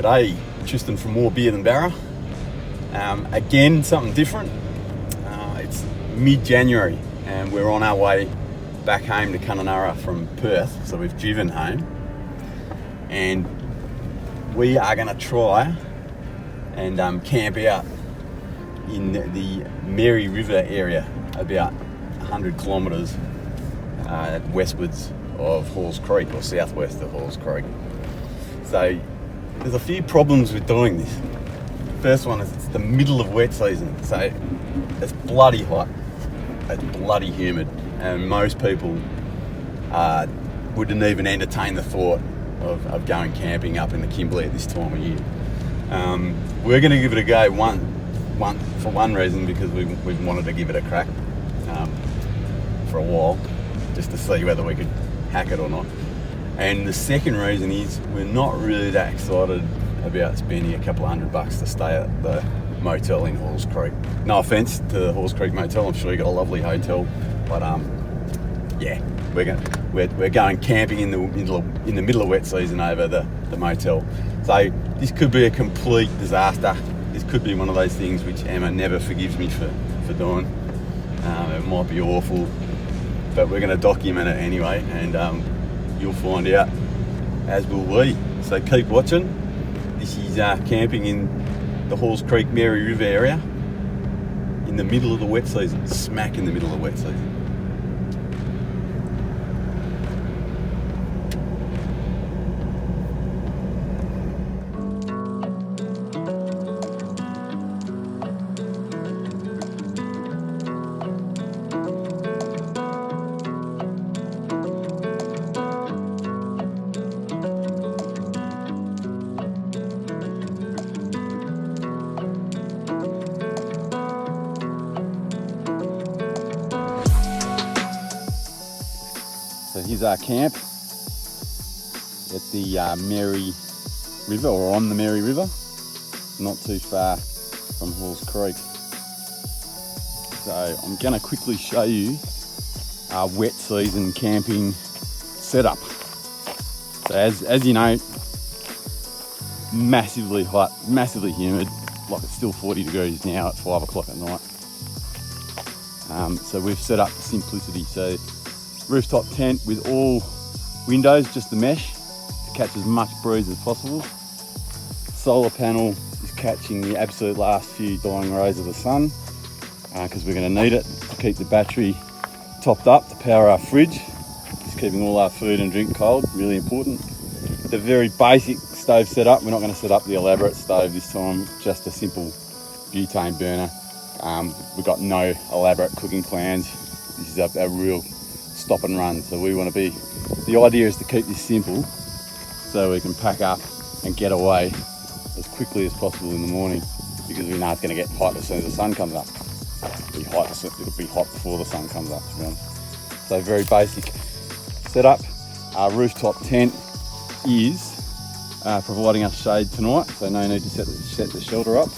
G'day, Tristan from More Beer Than Barra. Again, something different. It's mid-January and we're on our way back home to Kununurra from Perth, so we've driven home and we are going to try and camp out in the Mary River area, about 100 kilometres westwards of Halls Creek, or southwest of Halls Creek. So there's a few problems with doing this. First one is it's the middle of wet season, so it's bloody hot, it's bloody humid, and most people wouldn't even entertain the thought of going camping up in the Kimberley at this time of year. We're going to give it a go for one reason, because we've wanted to give it a crack for a while, just to see whether we could hack it or not. And the second reason is we're not really that excited about spending a couple of $100 to stay at the motel in Halls Creek. No offence to the Halls Creek Motel, I'm sure you got a lovely hotel, but yeah, we're going camping in the middle of wet season over the motel. So this could be a complete disaster. This could be one of those things which Emma never forgives me for doing. It might be awful, but we're going to document it anyway, and you'll find out, as will we. So keep watching. This is camping in the Halls Creek Mary River area in the middle of the wet season, smack in the middle of the wet season. So here's our camp at the Mary River, or on the Mary River, not too far from Halls Creek. So I'm going to quickly show you our wet season camping setup. So as you know, massively hot, massively humid, like it's still 40 degrees now at 5 o'clock at night. So we've set up for simplicity. So rooftop tent with all windows, just the mesh to catch as much breeze as possible. Solar panel is catching the absolute last few dying rays of the sun, because we're going to need it to keep the battery topped up to power our fridge. Just keeping all our food and drink cold, really important. The very basic stove setup. We're not going to set up the elaborate stove this time, just a simple butane burner. We've got no elaborate cooking plans. This is a real stop and run, so we want to be, the idea is to keep this simple so we can pack up and get away as quickly as possible in the morning, because we know it's going to get hot as soon as the sun comes up. It'll be hot before the sun comes up, to be honest. So very basic setup. Our rooftop tent is providing us shade tonight, so no need to set the shelter up.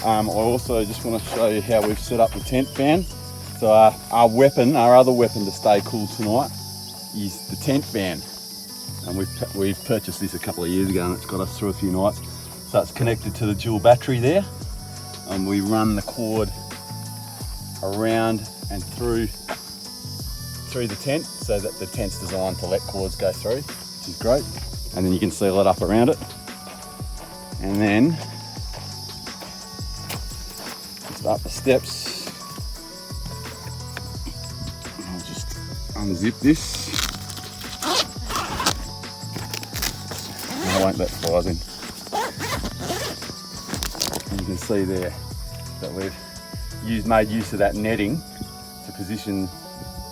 I also just want to show you how we've set up the tent fan. So our other weapon to stay cool tonight is the tent fan. And we've purchased this a couple of years ago, and it's got us through a few nights. So it's connected to the dual battery there, and we run the cord around and through the tent, so that the tent's designed to let cords go through, which is great. And then you can seal it up around it. And then just up the steps, unzip this. I won't let flies in. And you can see there that we've made use of that netting to position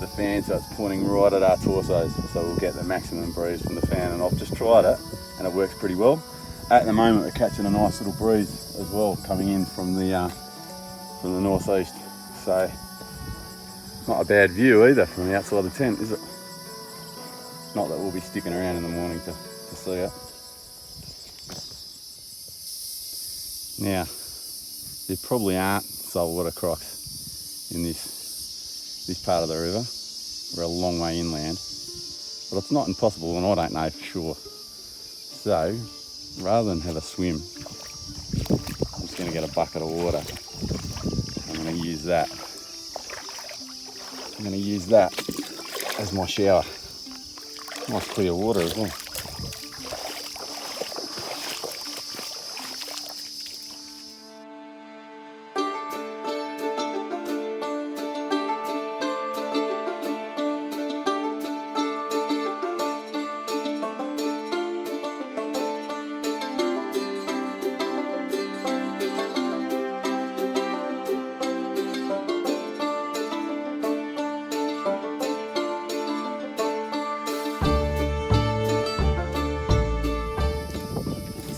the fan so it's pointing right at our torsos, so we'll get the maximum breeze from the fan. And I've just tried it and it works pretty well. At the moment we're catching a nice little breeze as well coming in from the northeast. So not a bad view either from the outside of the tent, is it? Not that we'll be sticking around in the morning to see it. Now, there probably aren't saltwater crocs in this part of the river. We're a long way inland, but it's not impossible, and I don't know for sure. So rather than have a swim, I'm just going to get a bucket of water. I'm going to use that. I'm going to use that as my shower. Nice clear water as well.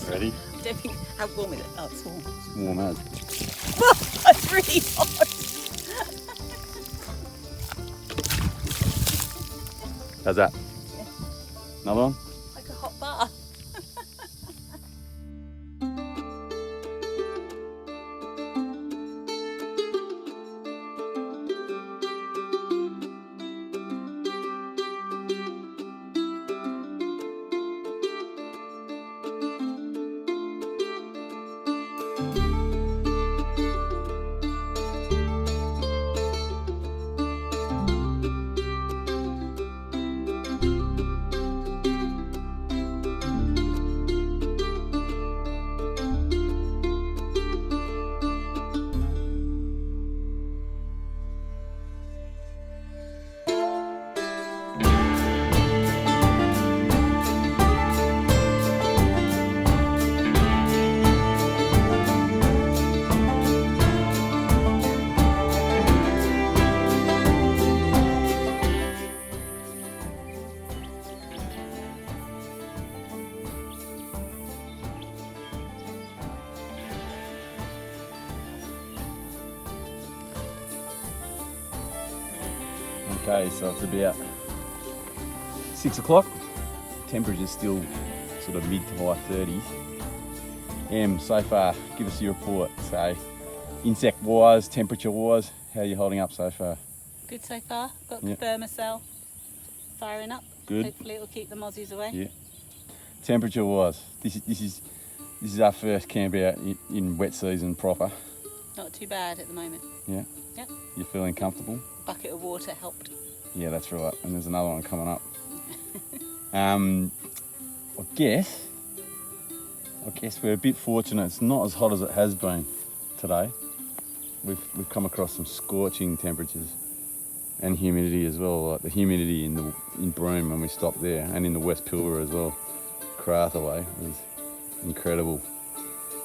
Ready? I don't think, how warm is it? Oh, it's warm. It's warm as. It's really hot. How's that? Yeah. Another one? Like a hot bath. Okay, so it's about 6 o'clock. Temperature's still sort of mid to high 30s. So far, give us your report. So, insect-wise, temperature-wise, how are you holding up so far? Good so far. Got Yeah. the thermocell firing up. Good. Hopefully it'll keep the mozzies away. Yeah. Temperature-wise, this is our first camp out in wet season proper. Not too bad at the moment. Yeah. Yep. You're feeling comfortable? Bucket of water helped. Yeah, that's right. And there's another one coming up. I guess we're a bit fortunate. It's not as hot as it has been today. We've come across some scorching temperatures and humidity as well. Like the humidity in Broome when we stopped there, and in the West Pilbara as well, Crathaway, was incredible.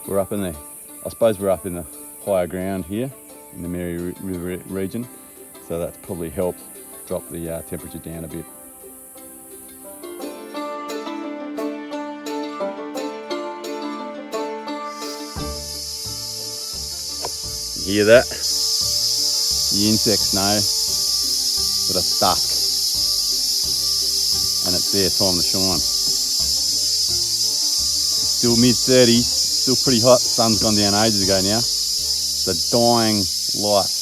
We're up in there. I suppose we're up in the higher ground here in the Mary River region, so that's probably helped drop the temperature down a bit. You hear that? The insects know that it's dusk and it's their time to shine. It's still mid-30s, still pretty hot. The sun's gone down ages ago now. It's a dying light.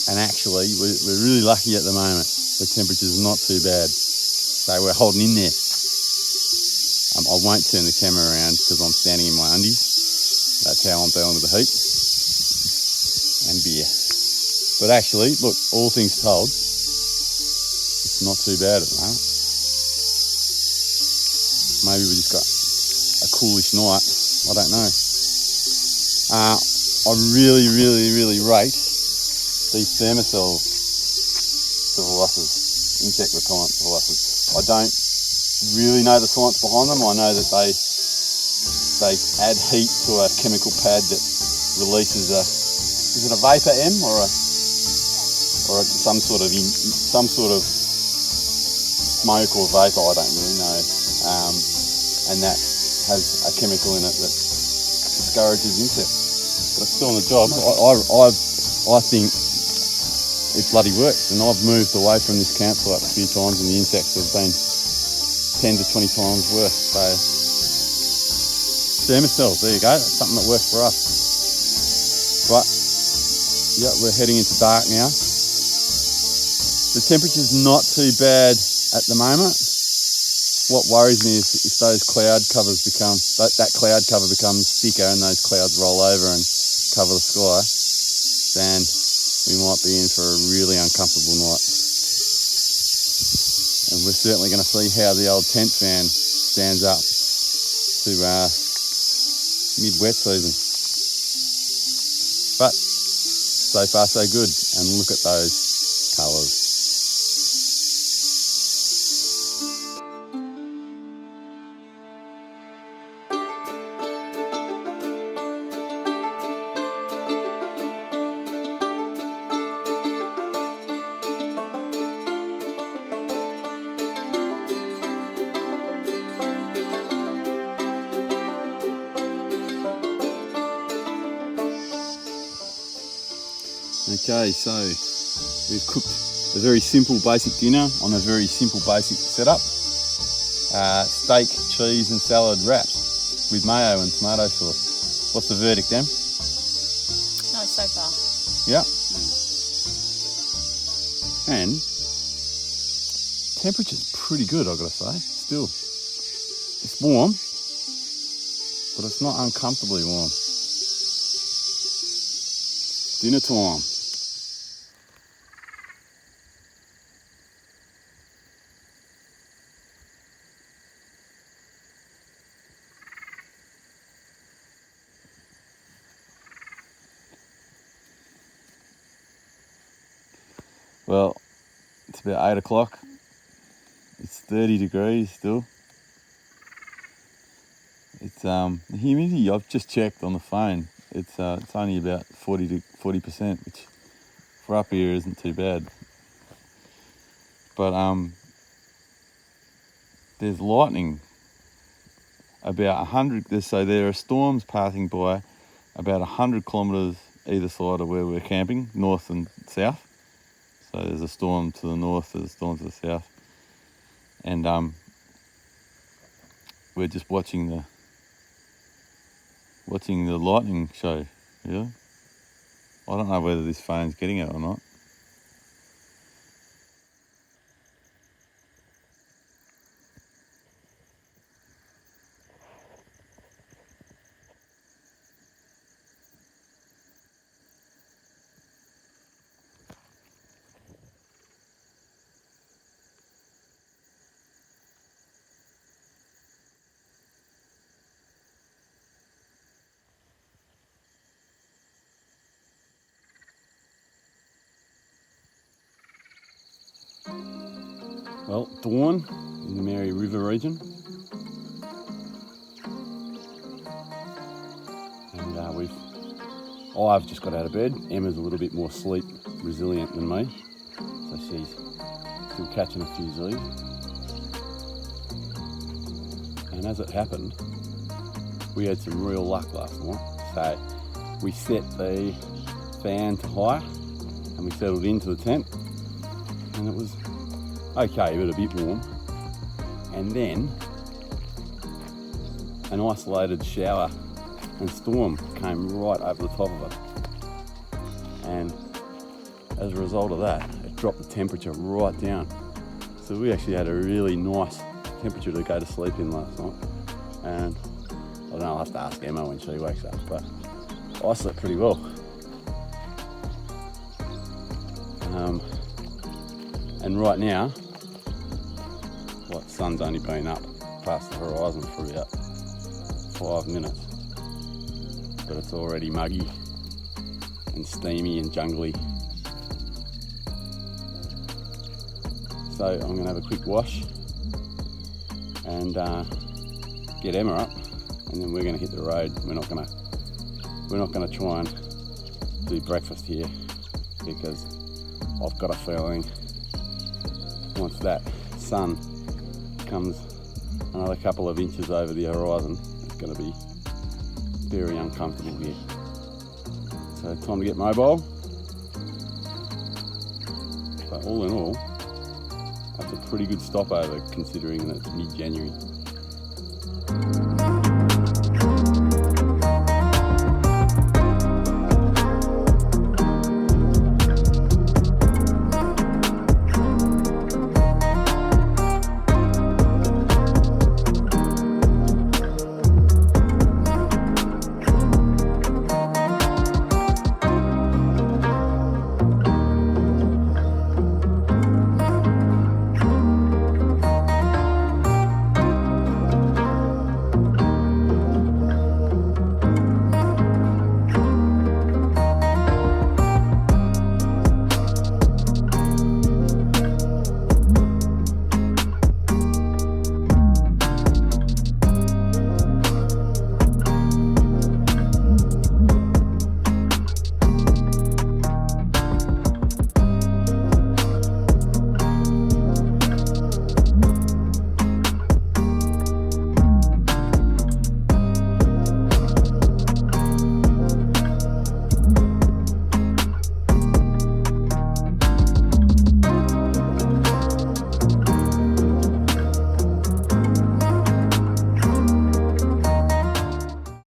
And actually, we're really lucky at the moment. The temperature's not too bad. So we're holding in there. I won't turn the camera around because I'm standing in my undies. That's how I'm dealing with the heat. And beer. But actually, look, all things told, it's not too bad at the moment. Maybe we just got a coolish night. I don't know. I really, really, really rate these thermocell devices, insect repellent devices. I don't really know the science behind them. I know that they add heat to a chemical pad that releases is it a vapor M or some sort of smoke or vapor? I don't really know. And that has a chemical in it that discourages insects. But it's still on the job. I think it bloody works, and I've moved away from this campsite a few times and the insects have been 10 to 20 times worse. So thermocells, there you go, that's something that works for us. But yeah, we're heading into dark now. The temperature's not too bad at the moment. what worries me is if those cloud covers that cloud cover becomes thicker and those clouds roll over and cover the sky, then we might be in for a really uncomfortable night. And we're certainly going to see how the old tent fan stands up to mid-wet season. But so far so good, and look at those colours. Okay, so we've cooked a very simple basic dinner on a very simple basic setup. Steak, cheese and salad wraps with mayo and tomato sauce. What's the verdict, Em? Nice so far. Yeah. And temperature's pretty good, I've got to say. Still, it's warm, but it's not uncomfortably warm. Dinner time. Well, it's about 8 o'clock. It's 30 degrees still. It's the humidity, I've just checked on the phone. It's only about 40%, which for up here isn't too bad. But there's lightning about 100. So there are storms passing by about 100 kilometres either side of where we're camping, north and south. So there's a storm to the north, there's a storm to the south, and we're just watching the lightning show. Really, I don't know whether this phone's getting it or not. Well, dawn in the Mary River region, and I've just got out of bed. Emma's a little bit more sleep resilient than me, so she's still catching a few Z's. And as it happened, we had some real luck last night. So we set the fan to high and we settled into the tent, and it was okay, but a bit warm. And then an isolated shower and storm came right over the top of it. And as a result of that, it dropped the temperature right down. So we actually had a really nice temperature to go to sleep in last night. And I don't know, I'll have to ask Emma when she wakes up, but I slept pretty well. And right now, the sun's only been up past the horizon for about 5 minutes, but it's already muggy and steamy and jungly. So I'm going to have a quick wash and get Emma up, and then we're going to hit the road. We're not going to try and do breakfast here, because I've got a feeling once that sun comes another couple of inches over the horizon, it's going to be very uncomfortable here. So time to get mobile. But all in all, that's a pretty good stopover considering that it's mid-January.